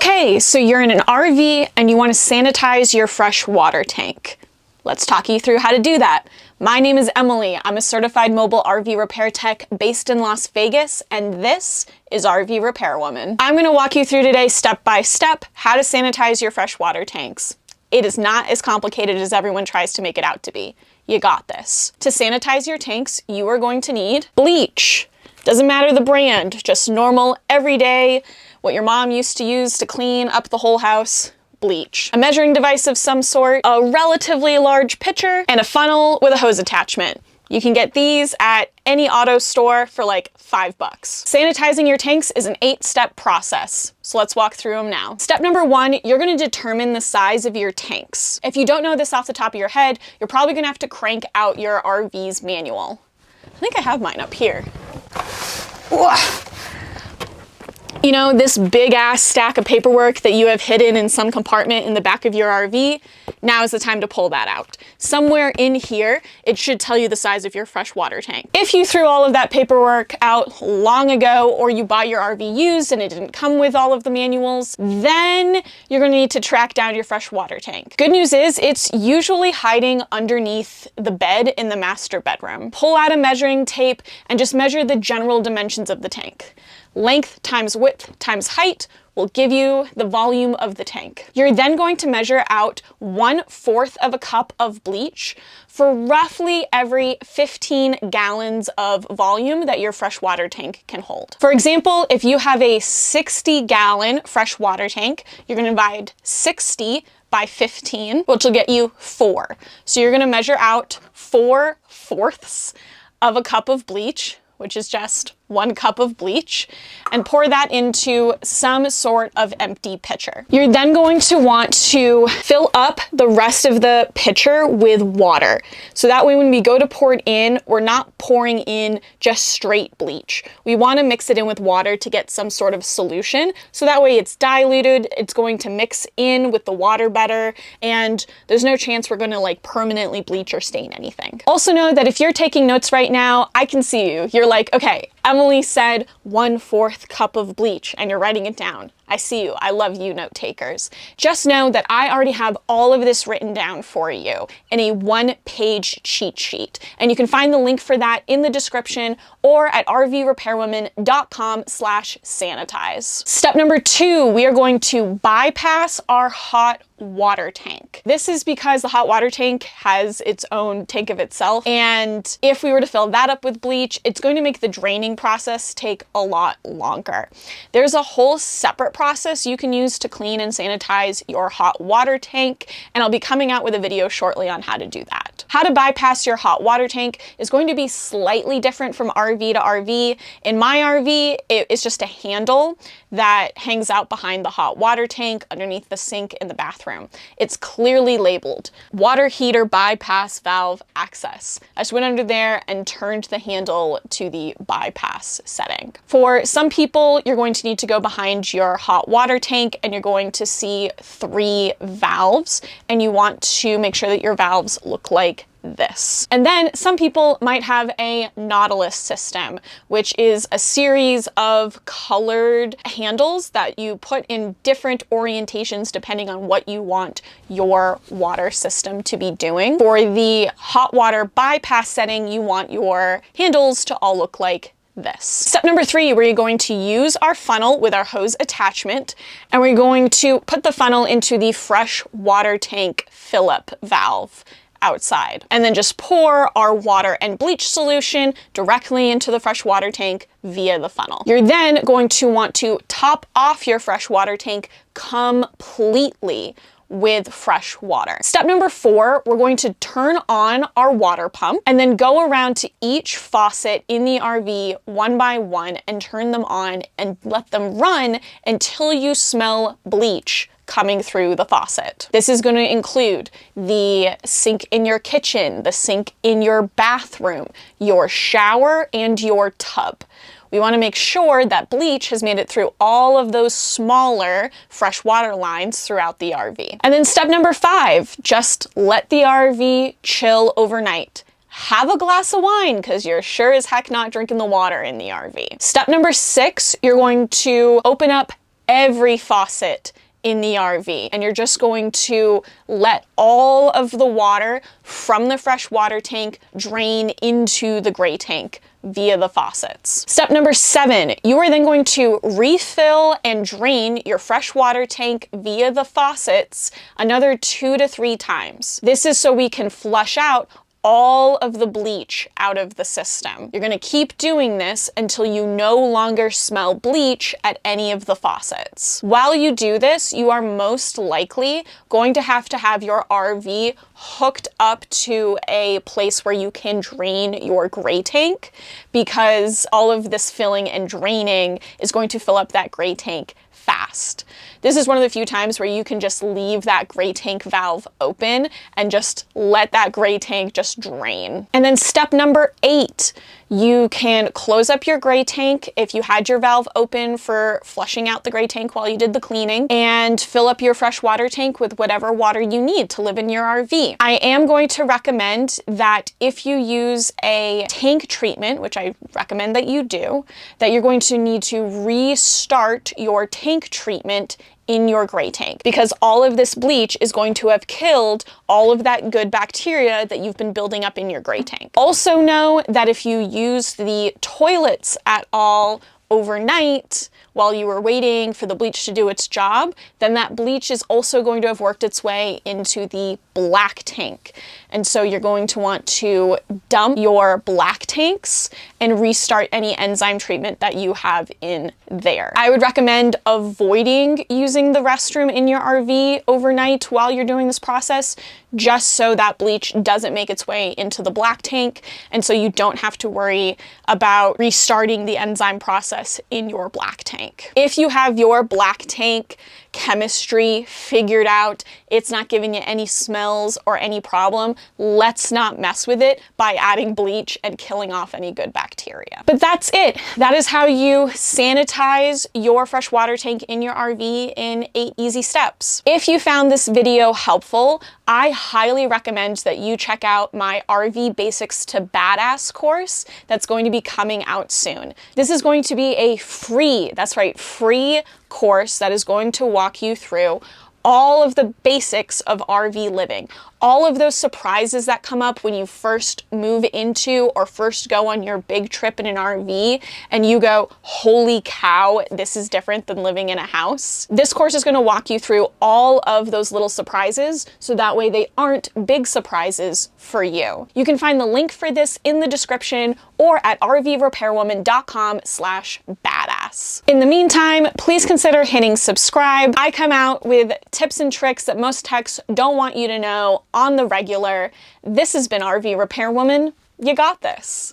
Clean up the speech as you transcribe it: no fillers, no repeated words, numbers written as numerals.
Okay, so you're in an RV and you want to sanitize your fresh water tank. Let's talk you through how to do that. My name is Emily. I'm a certified mobile RV repair tech based in Las Vegas, and this is RV Repairwoman. I'm going to walk you through today step by step how to sanitize your fresh water tanks. It is not as complicated as everyone tries to make it out to be. You got this. To sanitize your tanks, you are going to need bleach. Doesn't matter the brand, just normal, everyday, what your mom used to use to clean up the whole house. Bleach. A measuring device of some sort, a relatively large pitcher, and a funnel with a hose attachment. You can get these at any auto store for like $5. Sanitizing your tanks is an 8-step process. So let's walk through them now. Step number 1, you're gonna determine the size of your tanks. If you don't know this off the top of your head, you're probably gonna have to crank out your RV's manual. I think I have mine up here. Ugh. You know, this big ass stack of paperwork that you have hidden in some compartment in the back of your RV, now is the time to pull that out. Somewhere in here, it should tell you the size of your fresh water tank. If you threw all of that paperwork out long ago, or you bought your RV used and it didn't come with all of the manuals, then you're gonna need to track down your fresh water tank. Good news is, it's usually hiding underneath the bed in the master bedroom. Pull out a measuring tape and just measure the general dimensions of the tank. Length times width times height will give you the volume of the tank. You're then going to measure out 1/4 of a cup of bleach for roughly every 15 gallons of volume that your freshwater tank can hold. For example, if you have a 60-gallon freshwater tank, you're gonna divide 60 by 15, which will get you 4. So you're gonna measure out 4/4 of a cup of bleach, which is just 1 cup of bleach, and pour that into some sort of empty pitcher. You're then going to want to fill up the rest of the pitcher with water. So that way when we go to pour it in, we're not pouring in just straight bleach. We want to mix it in with water to get some sort of solution. So that way it's diluted, it's going to mix in with the water better, and there's no chance we're going to like permanently bleach or stain anything. Also know that if you're taking notes right now, I can see you. You're like, okay, Emily said 1/4 cup of bleach, and you're writing it down. I see you. I love you, note takers. Just know that I already have all of this written down for you in a 1-page cheat sheet. And you can find the link for that in the description or at rvrepairwoman.com/sanitize. Step number 2, we are going to bypass our hot water tank. This is because the hot water tank has its own tank of itself. And if we were to fill that up with bleach, it's going to make the draining process take a lot longer. There's a whole separate process you can use to clean and sanitize your hot water tank, and I'll be coming out with a video shortly on how to do that. How to bypass your hot water tank is going to be slightly different from RV to RV. In my RV, it's just a handle that hangs out behind the hot water tank underneath the sink in the bathroom. It's clearly labeled water heater bypass valve access. I just went under there and turned the handle to the bypass setting. For some people, you're going to need to go behind your hot water tank and you're going to see 3 valves, and you want to make sure that your valves look like this. And then some people might have a Nautilus system, which is a series of colored handles that you put in different orientations depending on what you want your water system to be doing. For the hot water bypass setting, you want your handles to all look like this. Step number 3, we're going to use our funnel with our hose attachment, and we're going to put the funnel into the fresh water tank fill-up valve outside, and then just pour our water and bleach solution directly into the fresh water tank via the funnel. You're then going to want to top off your fresh water tank completely with fresh water. Step number 4, we're going to turn on our water pump and then go around to each faucet in the RV one by one and turn them on and let them run until you smell bleach coming through the faucet. This is going to include the sink in your kitchen, the sink in your bathroom, your shower, and your tub. We want to make sure that bleach has made it through all of those smaller fresh water lines throughout the RV. And then step number 5, just let the RV chill overnight. Have a glass of wine because you're sure as heck not drinking the water in the RV. Step number 6, you're going to open up every faucet in the RV, and you're just going to let all of the water from the fresh water tank drain into the gray tank via the faucets. Step number 7, you are then going to refill and drain your fresh water tank via the faucets another 2 to 3 times. This is so we can flush out all of the bleach out of the system. You're gonna keep doing this until you no longer smell bleach at any of the faucets. While you do this, you are most likely going to have your RV hooked up to a place where you can drain your gray tank, because all of this filling and draining is going to fill up that gray tank fast. This is one of the few times where you can just leave that gray tank valve open and just let that gray tank just drain. And then step number 8, you can close up your gray tank if you had your valve open for flushing out the gray tank while you did the cleaning, and fill up your fresh water tank with whatever water you need to live in your RV. I am going to recommend that if you use a tank treatment, which I recommend that you do, that you're going to need to restart your tank treatment in your gray tank, because all of this bleach is going to have killed all of that good bacteria that you've been building up in your gray tank. Also know that if you use the toilets at all overnight while you were waiting for the bleach to do its job, then that bleach is also going to have worked its way into the black tank. And so you're going to want to dump your black tanks and restart any enzyme treatment that you have in there. I would recommend avoiding using the restroom in your RV overnight while you're doing this process, just so that bleach doesn't make its way into the black tank, and so you don't have to worry about restarting the enzyme process in your black tank. If you have your black tank chemistry figured out, it's not giving you any smells or any problem, let's not mess with it by adding bleach and killing off any good bacteria. But that's it. That is how you sanitize your fresh water tank in your RV in 8 easy steps. If you found this video helpful, I highly recommend that you check out my RV Basics to Badass course that's going to be coming out soon. This is going to be a free, that's right, free course that is going to walk you through all of the basics of RV living. All of those surprises that come up when you first move into or first go on your big trip in an RV and you go, holy cow, this is different than living in a house. This course is going to walk you through all of those little surprises, so that way they aren't big surprises for you. You can find the link for this in the description or at rvrepairwoman.com/badass. In the meantime, please consider hitting subscribe. I come out with tips and tricks that most techs don't want you to know on the regular. This has been RV Repairwoman. You got this.